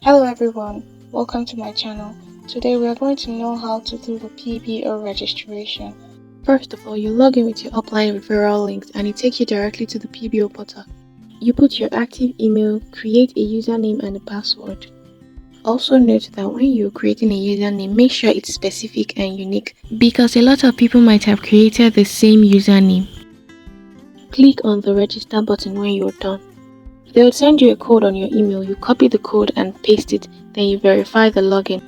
Hello everyone, welcome to my channel. Today we are going to know how to do the PBO registration. First of all, you log in with your upline referral links and it takes you directly to the PBO portal. You put your active email, create a username and a password. Also note that when you're creating a username, make sure it's specific and unique because a lot of people might have created the same username. Click on the register button when you're done. They will send you a code on your email. You copy the code and paste it, then you verify the login.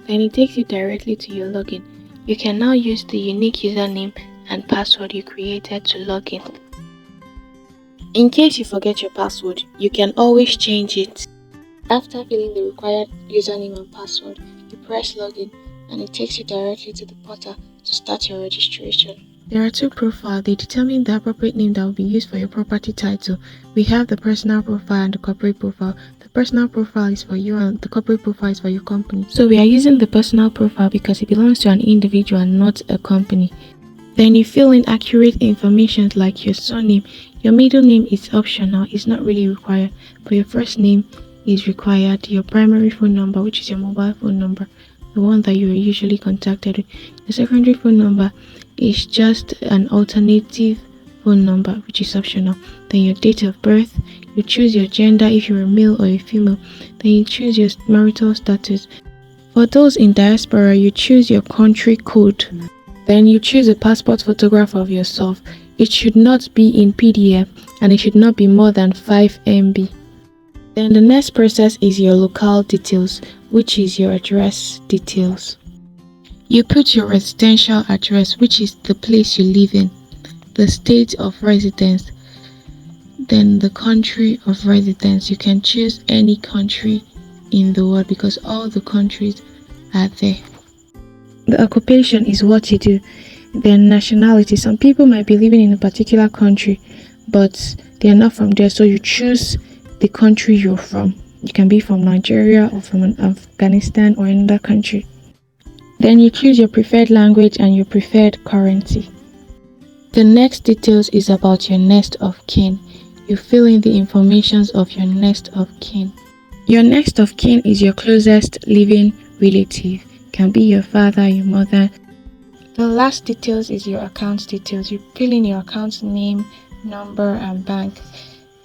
Then it takes you directly to your login. You can now use the unique username and password you created to log in. In case you forget your password, you can always change it. After filling the required username and password, you press login and it takes you directly to the portal to start your registration. There are two profiles. They determine the appropriate name that will be used for your property title. We have the personal profile and the corporate profile. The personal profile is for you and the corporate profile is for your company. So we are using the personal profile because it belongs to an individual and not a company. Then you fill in accurate information like your surname. Your middle name is optional, it's not really required, but your first name is required. Your primary phone number, which is your mobile phone number, the one that you are usually contacted with. The secondary phone number is just an alternative phone number, which is optional. Then your date of birth, you choose your gender if you're a male or a female. Then you choose your marital status. For those in diaspora, you choose your country code. Then you choose a passport photograph of yourself. It should not be in PDF and it should not be more than 5 MB. Then the next process is your local details, which is your address details. You put your residential address, which is the place you live in, the state of residence, then the country of residence. You can choose any country in the world because all the countries are there. The occupation is what you do. Then nationality. Some people might be living in a particular country, but they are not from there, so you choose the country you're from. You can be from Nigeria or from Afghanistan or another country. Then you choose your preferred language and your preferred currency. The next details is about your next of kin. You fill in the information of your next of kin. Your next of kin is your closest living relative. It can be your father, your mother. The last details is your account details. You fill in your account name, number and bank,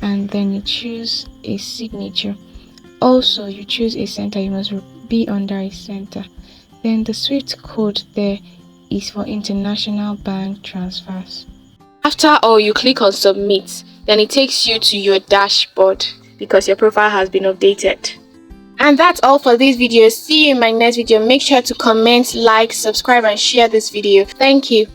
and then you choose a signature. Also, you choose a center. You must be under a center. Then the SWIFT code there is for international bank transfers. After all, you click on submit. Then it takes you to your dashboard because your profile has been updated. And that's all for this video. See you in my next video. Make sure to comment, like, subscribe and share this video. Thank you.